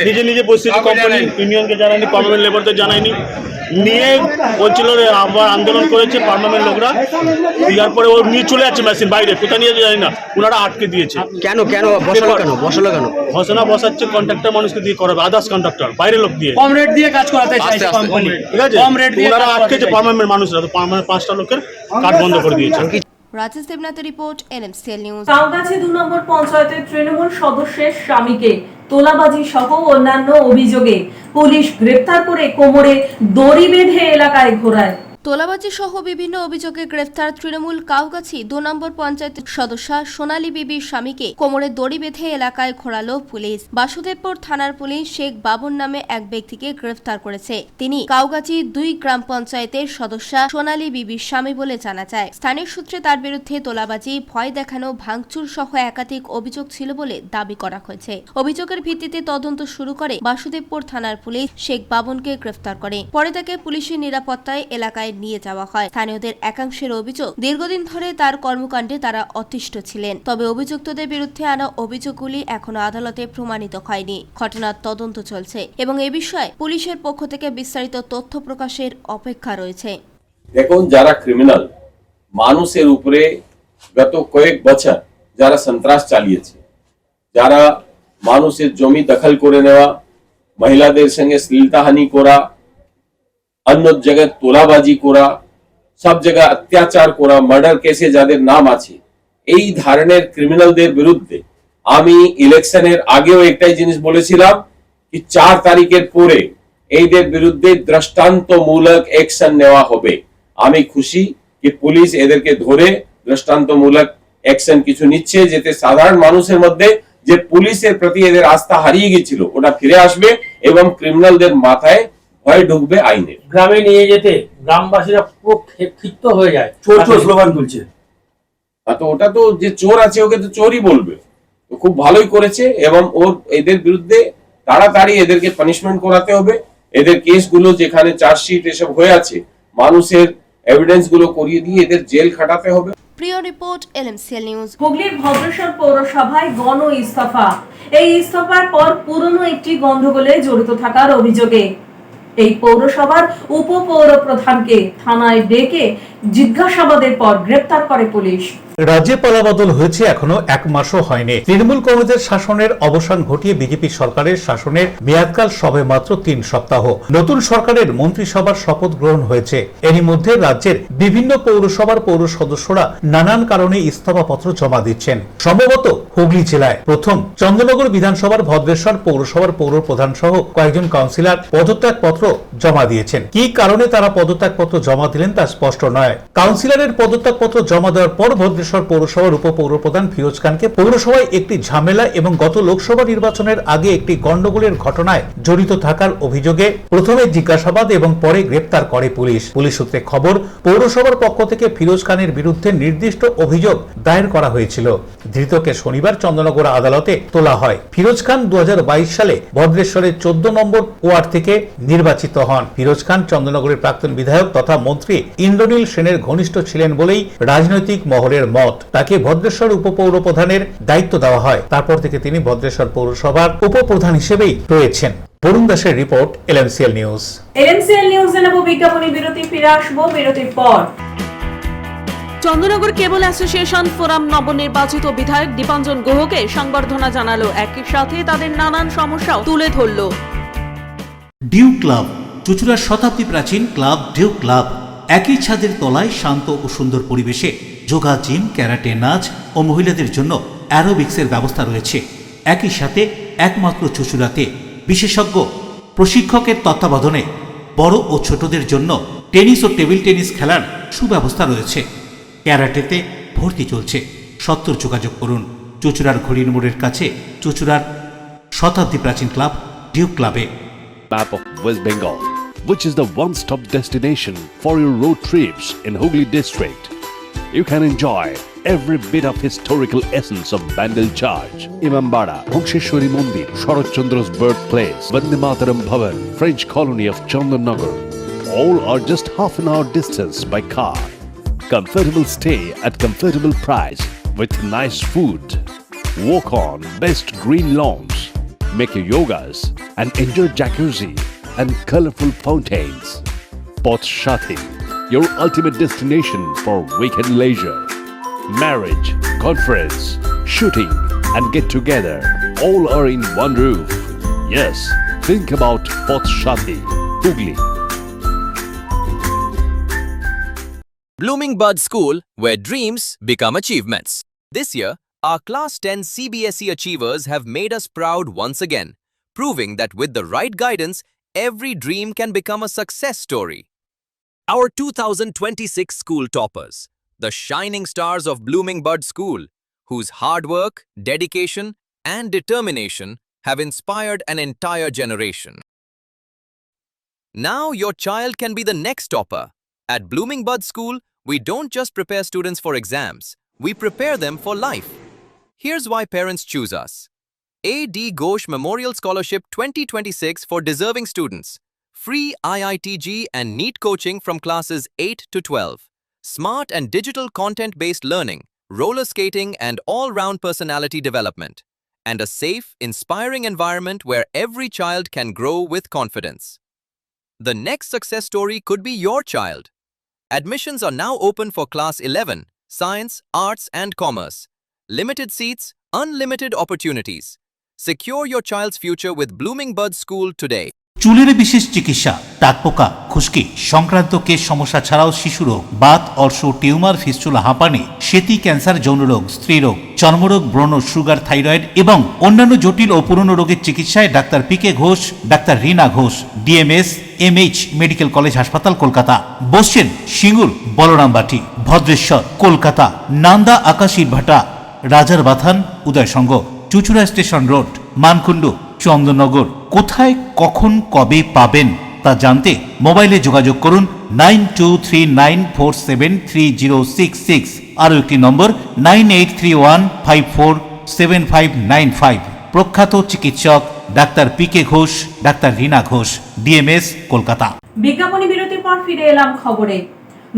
S17: নিজে নিজে পরিস্থিতি কোম্পানি ইউনিয়নকে জানায়নি, পার্মানেন্ট লেবারদের জানায়নি, নিয়ে বলছিল আবার আন্দোলন করেছে পার্মানেন্ট লোকরা, দেওয়ার পরে ও নিয়ে চলে যাচ্ছে মেশিন বাইরে, কোথায় নিয়ে জানি না, ওনারা আটকে দিয়েছে।
S18: কেন
S17: ঘোষণা বসাচ্ছে কন্ট্রাক্টর মানুষকে দিয়ে করাবে, আদার্স কন্ট্রাক্টর বাইরের লোক দিয়ে
S18: কম রেট দিয়ে কাজ করাতে চাইছে কোম্পানি,
S17: ঠিক আছে, ওনারা আটকেছে পার্মানেন্ট মানুষরা, তো পার্মানেন্ট 5টা লোকের কাজ বন্ধ করে দিয়েছে।
S10: রাজেশ দেবনাথের report, NMCL news.
S4: Kaugachhi 2 number পঞ্চায়েতের তৃণমূল সদস্যের স্বামীকে তোলাবাজি সহ অন্যান্য অভিযোগে পুলিশ গ্রেফতার করে কোমরে দড়ি বেঁধে এলাকায় ঘোরায়।
S10: তোলাবাজি সহ বিভিন্ন অভিযোগে গ্রেফতার তৃণমূল কাউগাছি 2 নম্বর পঞ্চায়েতের সদস্যা সোনালী বিবির স্বামীকে কোমরে দড়ি বেঁধে এলাকায় ঘোরালো পুলিশ। বাসুদেবপুর থানার পুলিশ শেখ বাবুর নামে এক ব্যক্তিকে গ্রেফতার করেছে। তিনি কাউগাছি 2 গ্রাম পঞ্চায়েতের সদস্যা সোনালী বিবির স্বামী বলে জানা যায়। স্থানীয় সূত্রে তার বিরুদ্ধে তোলাবাজি, ভয় দেখানো, ভাঙচুর সহ একাধিক অভিযোগ ছিল বলে দাবি করা হয়েছে। অভিযোগের ভিত্তিতে তদন্ত শুরু করে বাসুদেবপুর থানার পুলিশ শেখ বাবুনকে গ্রেফতার করে। পরে তাকে পুলিশের নিরাপত্তায় এলাকায় নিয়ে যাওয়া হয়। স্থানীয়দের একাংশের অভিযোগ, দীর্ঘদিন ধরে তার কর্মকাণ্ডে তারা অতিষ্ঠ ছিলেন। তবে অভিযুক্তদের বিরুদ্ধে আনা অভিযোগগুলি এখনো আদালতে প্রমাণিত হয়নি। ঘটনার তদন্ত চলছে এবং এ বিষয়ে পুলিশের পক্ষ থেকে বিস্তারিত তথ্য প্রকাশের অপেক্ষা রয়েছে।
S19: দেখুন, যারা ক্রিমিনাল মানুষের উপরে গত কয়েক বছর যারা সন্ত্রাস চালিয়েছে, যারা মানুষের জমি দখল করে নেওয়া, মহিলাদের সঙ্গে শ্লীলতাহানি করা, অন্য জায়গায় তোলাবাজি করা, সব জায়গায় অত্যাচার করা, মার্ডার কেসে যাদের নাম আছে, এই ধরনের ক্রিমিনালদের বিরুদ্ধে আমি ইলেকশনের আগেও একটাই জিনিস বলেছিলাম কি 4 তারিখের পরে এইদের বিরুদ্ধে দৃষ্টান্তমূলক অ্যাকশন নেওয়া হবে। আমি খুশি কি পুলিশ এদেরকে ধরে দৃষ্টান্তমূলক অ্যাকশন কিছু নিচ্ছে, যাতে সাধারণ মানুষের মধ্যে যে পুলিশের প্রতি এদের আস্থা হারিয়ে গিয়েছিল ওটা ফিরে আসবে এবং ক্রিমিনালদের মাথায় ভয় ঢুকবে আইনের।
S18: গ্রামে নিয়ে যেতে গ্রামবাসীরা পুরো ক্ষিপ্ত হয়ে যায়, চোর চোর স্লোগান তুলছে।
S19: তো ওটা তো যে চোর আছে ওকে তো চোরই বলবে। তো খুব ভালোই করেছে এবং ওর এদের বিরুদ্ধে তাড়াতাড়ি এদেরকে পানিশমেন্ট করাতে হবে। এদের কেসগুলো যেখানে চার্জশিট এসব হয়ে আছে, মানুষের এভিডেন্স গুলো করিয়ে দিয়ে এদের জেল খাটাতে হবে।
S10: প্রিয় রিপোর্ট, NMCL নিউজ।
S4: হুগলির ভদ্রেশ্বর পৌরসভায় গণ ইস্তফা। এই ইস্তফার পর পুরনো একটি গন্ডগোলে জড়িত থাকার অভিযোগে এই পৌরসভার উপপৌর প্রধানকে থানায় ডেকে জিজ্ঞাসাবাদের পর গ্রেফতার করে পুলিশ।
S2: রাজ্যে পালাবদল হয়েছে এখনো 1 মাসও হয়নি। তৃণমূল কংগ্রেসের শাসনের অবসান ঘটিয়ে বিজেপি সরকারের শাসনের মেয়াদকাল সবে মাত্র 3 সপ্তাহ। নতুন সরকারের মন্ত্রিসভার শপথ গ্রহণ হয়েছে। এরই মধ্যে রাজ্যের বিভিন্ন পৌরসভার পৌর সদস্যরা নানান কারণে ইস্তফাপত্র জমা দিচ্ছেন। সম্ভবত হুগলি জেলায় প্রথম চন্দ্রনগর বিধানসভার ভদ্রেশ্বর পৌরসভার পৌর প্রধান সহ কয়েকজন কাউন্সিলর পদত্যাগপত্র জমা দিয়েছেন। কি কারণে তারা পদত্যাগপত্র জমা দিলেন তা স্পষ্ট নয়। কাউন্সিলরের পদত্যাগপত্র জমা দেওয়ার পর ভদ্রেশ্বর পৌরসভার উপপৌর প্রধান ফিরোজ খানকে পৌরসভায় একটি ঝামেলা এবং গত লোকসভা নির্বাচনের আগে একটি গন্ডগোলের ঘটনায় জড়িত থাকার অভিযোগে প্রথমে জিজ্ঞাসাবাদ এবং পরে গ্রেপ্তার করে পুলিশ। পুলিশ সূত্রে খবর, পৌরসভার পক্ষ থেকে ফিরোজ খানের বিরুদ্ধে নির্দিষ্ট অভিযোগ দায়ের করা হয়েছিল। ধৃতকে শনিবার চন্দ্রনগর আদালতে তোলা হয়। ফিরোজ খান 2022 সালে ভদ্রেশ্বরের 14 নম্বর ওয়ার্ড থেকে নির্বাচিত হন। ফিরোজ খান চন্দ্রনগরের প্রাক্তন বিধায়ক তথা মন্ত্রী ইন্দ্রনীল সেনের ঘনিষ্ঠ ছিলেন বলেই রাজনৈতিক মহলের মত। তাকে ভদ্রেশ্বর উপপৌর প্রধানের দায়িত্ব দেওয়া হয়। তারপর থেকে তিনি ভদ্রেশ্বর পৌরসভার উপপ্রধান হিসেবেই রয়েছেন। বরুণ দাসের রিপোর্ট, NMCL নিউজ।
S4: NMCL নিউজে নেব বিজ্ঞাপনী বিরতি, ফিরে আসবো বিরতির পর।
S5: চন্দ্রনগর কেবল অ্যাসোসিয়েশন ফোরাম নবনির্বাচিত বিধায়ক দীপাঞ্জন গুহকে সংবর্ধনা জানালো। একই সাথে তাদের নানান সমস্যাও তুলে ধরল।
S3: ডিউ ক্লাব, চুঁচুড়ার শতাব্দী প্রাচীন ক্লাব ডিউ ক্লাব, একই ছাদের তলায় শান্ত ও সুন্দর পরিবেশে যোগা, জিম, ক্যারাটে, নাচ ও মহিলাদের জন্য অ্যারোবিক্সের ব্যবস্থা রয়েছে। একই সাথে একমাত্র চুঁচুড়াতে বিশেষজ্ঞ প্রশিক্ষকের তত্ত্বাবধানে বড় ও ছোটদের জন্য টেনিস ও টেবিল টেনিস খেলার সুব্যবস্থা রয়েছে। ক্যারাটেতে ভর্তি চলছে। সত্তর যোগাযোগ করুন চুঁচুড়ার ঘড়ির মোড়ের কাছে চুঁচুড়ার শতাব্দী প্রাচীন ক্লাব ডিউক ক্লাবে।
S20: Map of West Bengal, which is the one-stop destination for your road trips in Hooghly district. You can enjoy every bit of historical essence of Bandel Charge, Imambara, Bhongsheshwari Mandir, Sharat Chandra's birthplace, Vande Mataram Bhavan, French colony of Chandannagar. All are just half an hour distance by car. Comfortable stay at comfortable price with nice food. Walk on best green lawns, make your yogas and enjoy jacuzzi and colorful fountains. Poth Shati, your ultimate destination for weekend leisure. Marriage, conference, shooting and get together all are in one roof. Yes, think about Poth Shati, Hooghly.
S21: Blooming Bud School, where dreams become achievements. This year, our Class 10 CBSE achievers have made us proud once again, proving that with the right guidance, every dream can become a success story. Our 2026 school toppers, the shining stars of Blooming Bud School, whose hard work, dedication, and determination have inspired an entire generation. Now your child can be the next topper. At Blooming Bud School, we don't just prepare students for exams, we prepare them for life. Here's why parents choose us. A.D. Ghosh Memorial Scholarship 2026 for deserving students. Free IITG and NEET coaching from classes 8 to 12. Smart and digital content-based learning, roller skating and all-round personality development. And a safe, inspiring environment where every child can grow with confidence. The next success story could be your child. Admissions are now open for Class 11, Science, Arts and Commerce. Limited seats, unlimited opportunities. Secure your child's future with Blooming Bud School today.
S3: চুলের বিশেষ চিকিৎসা, দাঁতপোকা, খুশকি সংক্রান্ত কেশ সমস্যা ছাড়াও শিশুরোগ, Baat, অর্শ, tumour, fistula, হাঁপানি, সেতি, ক্যান্সার, যৌনরোগ, স্ত্রীরোগ, চর্মরোগ, ব্রণ, সুগার, থাইরয়েড এবং অন্যান্য জটিল ও পুরনো রোগের চিকিৎসায় doctor P K. Ghosh, doctor Rina Ghosh, DMS, MH medical college হাসপাতাল, কলকাতা। বসছেন সিঙ্গুর, বলরামবাটি, ভদ্রেশ্বর, কলকাতা, নান্দা, আকাশীরভাটা, রাজার বাথান, উদয়সঙ্গ, চুঁচুড়া স্টেশন রোড, মানকুণ্ডু, চন্দননগর। কোথায়, কখন, কবে পাবেন তা জানতে মোবাইলে যোগাযোগ করুন 9239473066, আরও একটি নম্বর 9831547595। প্রখ্যাত চিকিৎসক ডাক্তার P K. Ghosh, doctor Rina Ghosh, DMS, Kolkata.
S4: বিজ্ঞাপনী বিরতির পর ফিরে এলাম খবরে।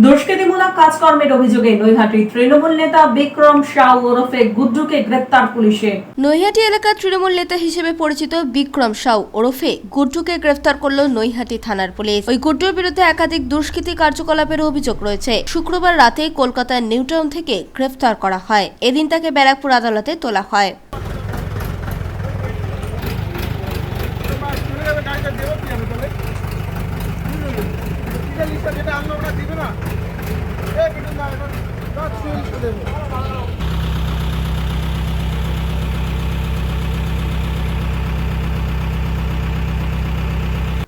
S4: দুষ্কৃতিমূলক কাজকর্মের অভিযোগে নৈহাটির তৃণমূল নেতা বিক্রম সাউ ওরফে গুড্ডুকে গ্রেপ্তার পুলিশে।
S10: নৈহাটি এলাকার তৃণমূল নেতা হিসেবে পরিচিত বিক্রম সাউ ওরফে গুড্ডুকে গ্রেফতার করল নৈহাটি থানার পুলিশ। ওই গুড্ডুর বিরুদ্ধে একাধিক দুষ্কৃতী কার্যকলাপের অভিযোগ রয়েছে। শুক্রবার রাতে কলকাতার নিউটাউন থেকে গ্রেফতার করা হয়। এদিন তাকে ব্যারাকপুর আদালতে তোলা হয়।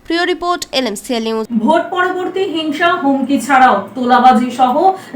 S10: প্রিয় রিপোর্ট, এলএমসিএল নিউজ।
S4: ভোট পরবর্তী হিংসা, হুমকি ছাড়াও তোলাবাজি সহ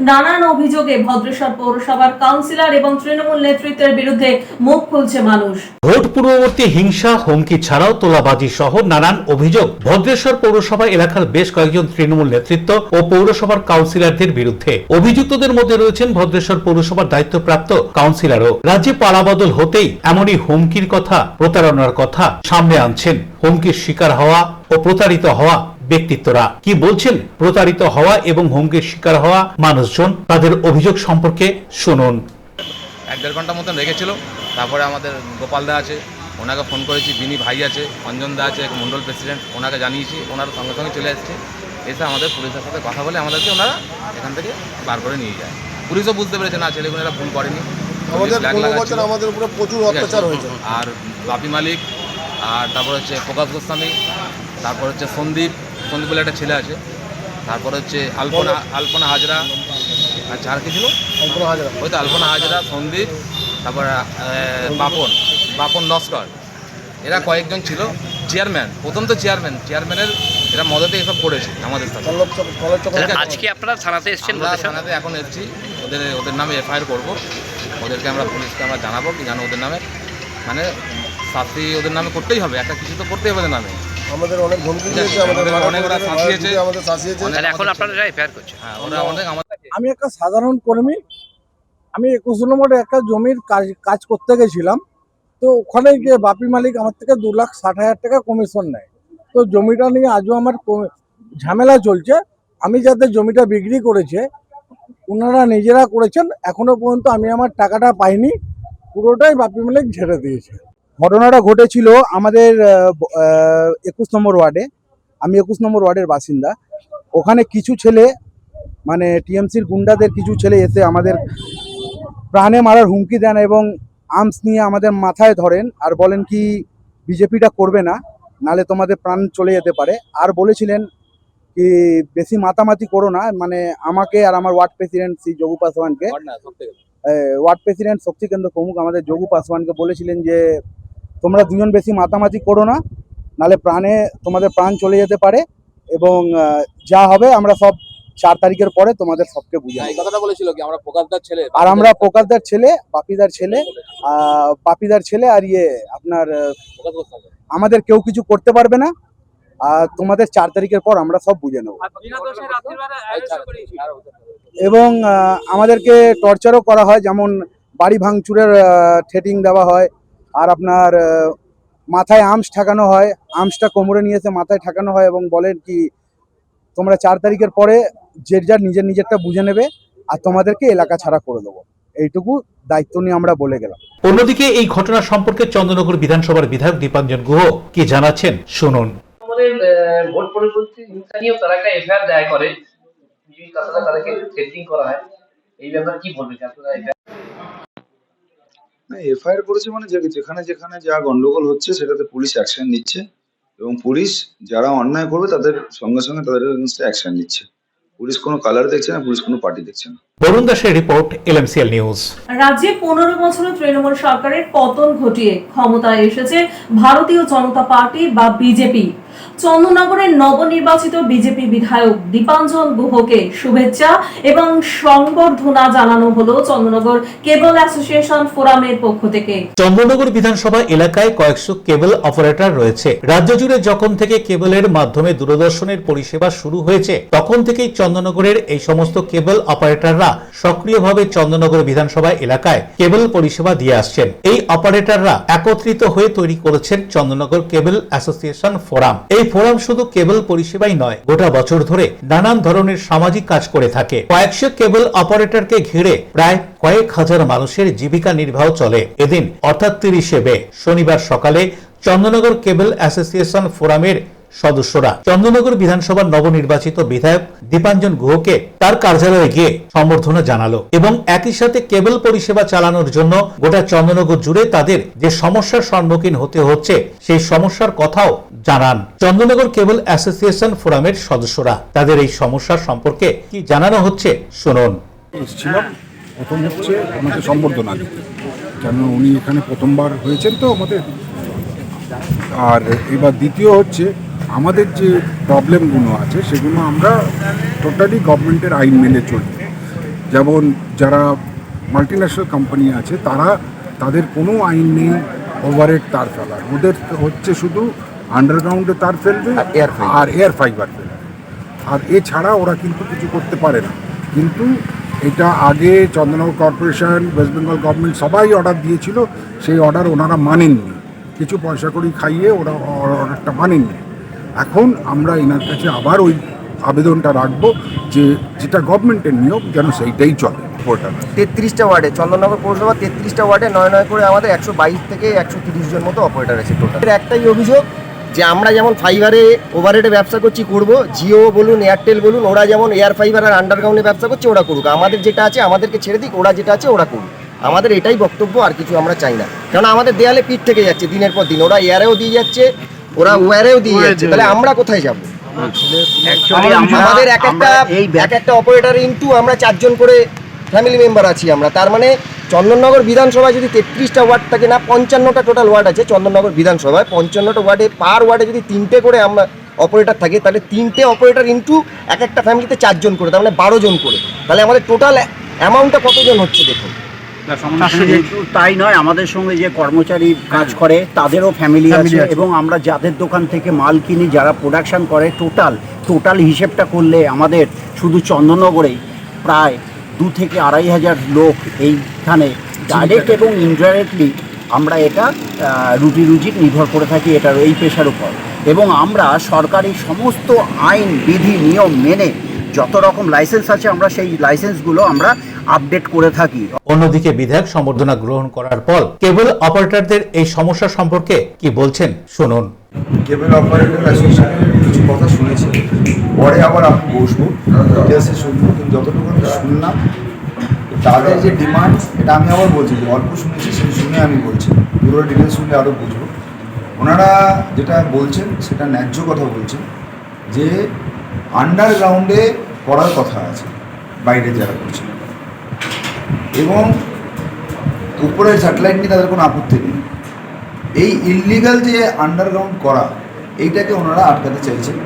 S4: নানান অভিযোগে ভদ্রেশ্বর পৌরসভার কাউন্সিলর এবং তৃণমূল নেতৃত্বের বিরুদ্ধে মুখ খুলছে মানুষ।
S2: ভোট পূর্ববর্তী হিংসা, হুমকি ছাড়াও তোলাবাজি সহ নানান অভিযোগ ভদ্রেশ্বর পৌরসভা এলাকার বেশ কয়েকজন তৃণমূল নেতৃত্ব ও পৌরসভার কাউন্সিলরদের বিরুদ্ধে। অভিযুক্তদের মধ্যে রয়েছেন ভদ্রেশ্বর পৌরসভার দায়িত্বপ্রাপ্ত কাউন্সিলরও। রাজ্যে পালাবদল হতেই এমনই হুমকির কথা, প্রতারণার কথা সামনে আনছেন হুমকির শিকার হওয়া ও প্রতারিত হওয়া ব্যক্তিত্বরা। কি বলছেন প্রতারিত হওয়া এবং হুমকির শিকার হওয়া মানুষজন, তাদের অভিযোগ সম্পর্কে শুনুন।
S22: 1-1.5 ঘন্টা মতন রেখেছিল। তারপরে আমাদের গোপাল দা আছে, ওনাকে ফোন করেছি, বিনি ভাই আছে, অঞ্জন দা আছে, মন্ডল প্রেসিডেন্ট, ওনাকে জানিয়েছি। ওনারা সঙ্গে সঙ্গে চলে আসছে। এসে আমাদের পুলিশের সাথে কথা বলে আমাদেরকে ওনারা এখান থেকে বার করে নিয়ে যায়। পুলিশও বুঝতে পেরেছে না ছেলেগুলো এরা ভুল করেনি।
S23: আমাদের উপরে প্রচুর অত্যাচার হয়েছে।
S22: আর বাপি মালিক, আর তারপর হচ্ছে প্রকাশ গোস্বামী, তারপর হচ্ছে সন্দীপ বলে একটা ছেলে আছে, তারপরে হচ্ছে আলপনা হাজরা, আচ্ছা আর কি ছিল, ওই তো আলপনা হাজরা, সন্দীপ, তারপরে বাপন নস্কর, এরা কয়েকজন ছিল। চেয়ারম্যান, প্রথম তো চেয়ারম্যানের এরা মদতে এসব করেছে আমাদের সাথে।
S1: আজকে আপনারা থানাতে এসেছেন?
S22: থানাতে এখন এসেছি, ওদের নামে এফআইআর করবো, ওদেরকে আমরা পুলিশকে আমরা জানাবো কি জানো ওদের নামে, মানে শাস্তি ওদের নামে করতেই হবে, একটা কিছু তো করতেই হবে ওদের নামে।
S23: আমাদের অনেক ধমকি দিয়েছে, আমাদের
S22: অনেক ওরা শাসিয়েছে,
S1: এখন আপনারা এফআইআর করছেন?
S22: হ্যাঁ, ওরা অনেক আমাদের।
S15: আমি একটা সাধারণ কর্মী, আমি 21 নম্বরে একটা জমির কাজ করতে গেছিলাম। তো ওখানে গিয়ে বাপি মালিক আমার থেকে 2,60,000 টাকা কমিশন নেয়। তো জমিটা নিয়ে আজও আমার ঝামেলা চলছে। আমি যাদের জমিটা বিক্রি করেছে ওনারা নিজেরা করেছেন, এখনো পর্যন্ত আমি আমার টাকাটা পাইনি, পুরোটাই বাপি মালিক ঝেড়ে দিয়েছে। ঘটনাটা ঘটেছিল আমাদের 21 নম্বর ওয়ার্ডে। আমি 21 নম্বর ওয়ার্ডের বাসিন্দা। ওখানে কিছু ছেলে, মানে টিএমসির গুন্ডাদের কিছু ছেলে এসে আমাদের প্রাণে মারার হুমকি দেন এবং আর্মস নিয়ে আমাদের মাথায় ধরেন আর বলেন কি বিজেপিটা করবে না, নালে তোমাদের প্রাণ চলে যেতে পারে। আর বলেছিলেন কি বেশি মাতামাতি করো না, মানে আমাকে আর আমার ওয়ার্ড প্রেসিডেন্ট শ্রী যোগু পাসওয়ানকে, ওয়ার্ড প্রেসিডেন্ট শক্তিকেন্দ্র প্রমুখ আমাদের যোগু পাসওয়ানকে বলেছিলেন যে তোমরা দুজন বেশি মাতামাতি করো না, নালে তোমাদের প্রাণ চলে যেতে পারে এবং যা হবে আমরা সব 4 তারিখের পরে তোমাদের সবকে বুঝাই।
S22: কথাটা বলেছিল কি আমরা প্রকাশদার ছেলে,
S15: আর আমরা প্রকাশদার ছেলে, বাপিদার ছেলে আর আপনার আমাদের কেউ কিছু করতে পারবে না, আর তোমাদের 4 তারিখের পর আমরা সব বুঝে নেব। এবং আমাদেরকে টর্চারও করা হয়, যেমন বাড়ি ভাঙচুরের থ্রেটিং দেওয়া হয়, আর আপনার মাথায় আর্মস ঠেকানো হয়, আর্মসটা কোমরে নিয়ে এসে মাথায় ঠেকানো হয় এবং বলেন কি তোমরা 4 তারিখের পরে যে যার নিজেরটা বুঝে নেবে আর তোমাদেরকে এলাকা ছাড়া করে দেবো, এইটুকু দায়িত্ব নিয়ে আমরা বলে গেলাম।
S2: অন্যদিকে এই ঘটনা সম্পর্কে চন্দ্রনগর বিধানসভার বিধায়ক দীপাঞ্জন গুহ কি জানাচ্ছেন শুনুন।
S1: আমাদের ভোট পরবর্তী নিয়েও তারা একটা এফআইআর দায়ের করে, তাদেরকে থ্রেটিং করা হয়, এই ব্যাপারে কি বলবেন আপনারা?
S6: এফআইআর করেছে মানে যেখানে যেখানে যা গন্ডগোল হচ্ছে সেটাতে পুলিশ অ্যাকশন নিচ্ছে এবং পুলিশ যারা অন্যায় করবে তাদের সঙ্গে সঙ্গে তাদের এগেইনস্টে অ্যাকশন নিচ্ছে। পুলিশ কোনো কালার দেখছে না, পুলিশ কোনো পার্টি দেখছে না।
S2: বরুণ দাসের রিপোর্ট, LMCL নিউজ।
S4: রাজ্যে 15 বছরের তৃণমূল সরকারের পতন ঘটিয়ে ক্ষমতায় এসেছে ভারতীয় জনতা পার্টি বা বিজেপি। চন্দননগরের নবনির্বাচিত বিজেপি বিধায়ক দীপাঞ্জন গুহকে শুভেচ্ছা এবং সংবর্ধনা জানানো হলো চন্দননগর কেবল অ্যাসোসিয়েশন ফোরামের পক্ষ থেকে।
S2: চন্দননগর বিধানসভা এলাকায় কয়েকশো কেবল অপারেটর রয়েছে। রাজ্য জুড়ে যখন থেকে কেবলের মাধ্যমে দূরদর্শনের পরিষেবা শুরু হয়েছে তখন থেকেই চন্দননগরের এই সমস্ত কেবল অপারেটররা সক্রিয়ভাবে চন্দননগর বিধানসভা এলাকায় কেবল পরিষেবা দিয়ে আসছেন। এই অপারেটররা একত্রিত হয়ে তৈরি করেছেন চন্দননগর কেবল অ্যাসোসিয়েশন ফোরাম। এই ফোরাম শুধু কেবল পরিষেবাই নয়, গোটা বছর ধরে নানান ধরনের সামাজিক কাজ করে থাকে। কয়েকশো কেবল অপারেটরকে ঘিরে প্রায় কয়েক হাজার মানুষের জীবিকা নির্বাহ চলে। এদিন অর্থাৎ 30শে মে শনিবার সকালে চন্দননগর কেবল অ্যাসোসিয়েশন ফোরামের সদস্যরা চন্দননগর বিধানসভার নবনির্বাচিত বিধায়ক দীপাঞ্জন গুহকে তার কার্যালয়ে গিয়ে সম্বর্ধনা জানালো এবং একই সাথে কেবল পরিষেবা চালানোর জন্য গোটা চন্দননগর জুড়ে তাদের যে সমস্যার সম্মুখীন হতে হচ্ছে সেই সমস্যার কথাও জানান চন্দননগর কেবল অ্যাসোসিয়েশন ফোরামের সদস্যরা। তাদের এই সমস্যার সম্পর্কে কি জানানো হচ্ছে শুনুন।
S9: প্রথম হচ্ছে আমাকে সম্বর্ধনা দিতে, কেন উনি এখানে প্রথমবার হয়েছেন তো আমাদের। আর এবার দ্বিতীয় হচ্ছে আমাদের যে প্রবলেমগুলো আছে সেগুলো আমরা টোটালি গভর্নমেন্টের আইন মেনে চলি। যেমন যারা মাল্টিন্যাশনাল কোম্পানি আছে তাদের কোনো আইন নেই ওভারহেড তার ফেলার, ওদের হচ্ছে শুধু আন্ডারগ্রাউন্ডে তার ফেলবে আর এয়ার ফাইবার ফেলবে, আর এছাড়া ওরা কিন্তু কিছু করতে পারে না। কিন্তু এটা আগে Chandannagar corporation, West Bengal government সবাই অর্ডার দিয়েছিল, সেই অর্ডার ওনারা মানেননি, কিছু পয়সা করি খাইয়ে ওরা অর্ডারটা মানেননি। এখন আমরা এনার কাছে আবার ওই আবেদনটা রাখবো যে যেটা গভর্নমেন্টের নিয়ম যেন সেইটাই চলে।
S7: 33টা ওয়ার্ডে, চন্দননগর পৌরসভা 33টা ওয়ার্ডে 9 করে আমাদের 122 থেকে 130 জন মতো অপারেটর আছে টোটাল। একটাই অভিযোগ যে আমরা যেমন ফাইবারে ওভারহেডে ব্যবসা করব, জিও বলুন এয়ারটেল বলুন, ওরা যেমন এয়ার ফাইবার আর আন্ডারগ্রাউন্ডে ব্যবসা করছে ওরা করুক, আমাদের যেটা আছে আমাদেরকে ছেড়ে দিক, ওরা যেটা আছে ওরা করুক। আমাদের এটাই বক্তব্য, আর কিছু আমরা চাই না। কারণ আমাদের দেয়ালে পিঠ থেকে যাচ্ছে দিনের পর দিন, ওরা এয়ারেও দিয়ে যাচ্ছে, ওরা ওয়ারেও দিয়ে যাচ্ছে, তাহলে আমরা কোথায় যাব? আমাদের এক একটা অপারেটর ইনটু আমরা 4 জন করে ফ্যামিলি মেম্বার আছি আমরা। তার মানে চন্দননগর বিধানসভায় যদি 33টা ওয়ার্ড থাকে না, 55টা টোটাল ওয়ার্ড আছে চন্দননগর বিধানসভায়, 55টা ওয়ার্ডে পার ওয়ার্ডে যদি 3টে করে আমরা অপারেটর থাকে, তাহলে 3টে অপারেটর ইনটু এক একটা ফ্যামিলিতে 4 জন করে, তার মানে 12 জন করে। তাহলে আমাদের টোটাল অ্যামাউন্টটা কতজন হচ্ছে দেখুন।
S8: তাই নয়, আমাদের সঙ্গে যে কর্মচারী কাজ করে তাদেরও ফ্যামিলি আছে, এবং আমরা যাদের দোকান থেকে মাল কিনি, যারা প্রোডাকশন করে, টোটাল হিসেবটা করলে আমাদের শুধু চন্দননগরেই প্রায় 2 থেকে 2,500 লোক এইখানে ডাইরেক্ট এবং ইনডাইরেক্টলি আমরা এটা রুটি রুজি নির্ভর করে থাকি এটার এই পেশার উপর। এবং আমরা সরকারি সমস্ত আইন বিধি নিয়ম মেনে যত রকম লাইসেন্স আছে আমরা সেই লাইসেন্সগুলো আমরা আপডেট করে থাকি।
S2: অন্যদিকে বিধায়ক সম্বর্ধনা গ্রহণ করার পর কেবল অপারেটরদের এই সমস্যা সম্পর্কে কি বলছেন শুনুন।
S6: কেবল অপারেটর অ্যাসোসিয়েশনের কিছু কথা শুনেছি, পরে আবার আমি বসবো ডিটেলসে শুনবো, কিন্তু যতটুকু আমি শুনলাম তাদের যে ডিমান্ড, এটা আমি আবার বলছি যে অল্প শুনেছি, সেই শুনে আমি বলছি, পুরো ডিটেলস শুনলে আরও বুঝবো। ওনারা যেটা বলছেন সেটা ন্যায্য কথা বলছেন, যে আন্ডারগ্রাউন্ডে করার কথা আছে বাইরে যারা করছে, এবং উপরে স্যাটেলাইট নিয়ে তাদের কোনো আপত্তি নেই। এই ইললিগাল যে আন্ডারগ্রাউন্ড করা, এইটাকে ওনারা আটকাতে চাইছেন।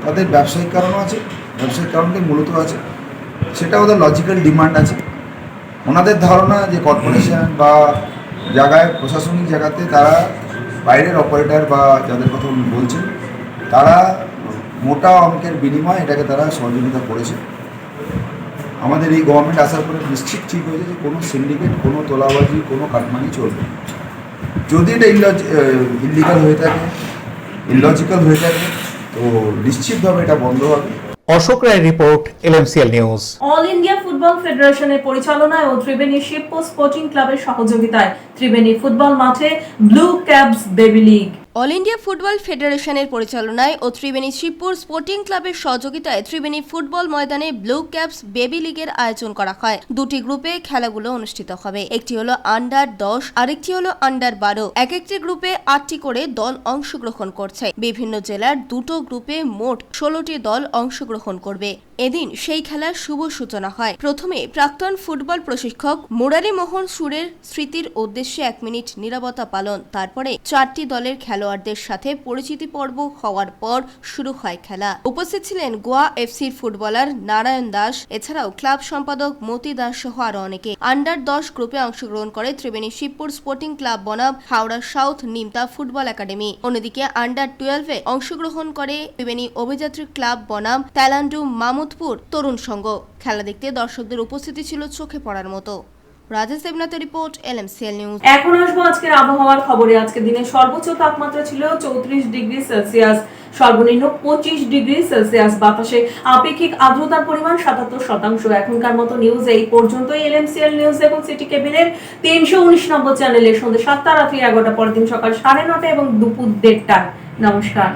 S6: তাদের ব্যবসায়িক কারণও আছে, ব্যবসায়িক কারণটাই মূলত আছে, সেটা ওদের লজিক্যাল ডিমান্ড আছে। ওনাদের ধারণা যে কর্পোরেশন বা জায়গায়, প্রশাসনিক জায়গাতে তারা বাইরের অপারেটর বা যাদের কথা উনি বলছেন, তারা মোটা অঙ্কের বিনিময়ে এটাকে তারা সহযোগিতা করেছে। আমাদের এই গভর্নমেন্ট আসার পরে নিশ্চিত ঠিক হয়েছে যে কোনো সিন্ডিকেট, কোনো তোলাবাজি, কোনো কাটমানি চলবে। যদি এটা ইলিগাল হয়ে থাকে, ইলজিক্যাল হয়ে থাকে, তো নিশ্চিতভাবে এটা বন্ধ হবে।
S2: অশোক রায়ের report, LMCL news.
S4: All India football ফেডারেশনের পরিচালনায় ও ত্রিবেণী শিবপুর স্পোর্টিং ক্লাবের সহযোগিতায় ত্রিবেণী ফুটবল মাঠে blue caps baby league.
S10: All India football ফেডারেশনের পরিচালনায় ও ত্রিবেণী শিবপুর স্পোর্টিং ক্লাবের সহযোগিতায় ত্রিবেণী ফুটবল ময়দানে ব্লু ক্যাপস বেবি লিগের আয়োজন করা হয়। 2টি গ্রুপে খেলাগুলো অনুষ্ঠিত হবে। একটি হলো আন্ডার 10, আরেকটি হলো আন্ডার 12। এক একটি গ্রুপে 8টি করে দল অংশগ্রহণ করছে। বিভিন্ন জেলার 2টো গ্রুপে মোট 16টি দল অংশগ্রহণ করবে। এদিন সেই খেলার শুভ সূচনা হয়। প্রথমে প্রাক্তন ফুটবল প্রশিক্ষক মুরারি মোহন সুরের স্মৃতির উদ্দেশ্যে 1 মিনিট নীরবতা পালন। তারপরে 4টি দলের খেলোয়াড়দের সাথে পরিচিতি পর্ব হওয়ার পর শুরু হয় খেলা। উপস্থিত ছিলেন গোয়া এফসির ফুটবলার নারায়ণ দাস, এছাড়াও ক্লাব সম্পাদক মতি দাস সহ আরো অনেকে। আন্ডার 10 গ্রুপে অংশগ্রহণ করে ত্রিবেণী শিবপুর স্পোর্টিং ক্লাব বনাম, Howrah south Nimta football academy. অন্যদিকে আন্ডার 12-এ অংশগ্রহণ করে ত্রিবেণী অভিযাত্রী ক্লাব বনাম, তেলান্ডু মামুদপুর তরুণ সংঘ। খেলা দেখতে দর্শকদের উপস্থিতি ছিল চোখে পড়ার মতো। রাজেশ দেবনাথের রিপোর্ট, LMCL নিউজ।
S4: এখন আসবো আজকের আবহাওয়ার খবরে। আজকে দিনের সর্বোচ্চ তাপমাত্রা ছিল 34 ডিগ্রি সেলসিয়াস, সর্বনিম্ন 25 ডিগ্রি সেলসিয়াস। বাতাসে আপেক্ষিক আর্দ্রতার পরিমাণ 77%। এখনকার মতো নিউজ এই পর্যন্তই। LMCL নিউজ এবং সিটি কেবিলের 319 নম্বর চ্যানেলে সন্ধ্যে 7টা, রাত্রি 11টা, পরের দিন সকাল 9:30 এবং দুপুর 1:30টায়। নমস্কার।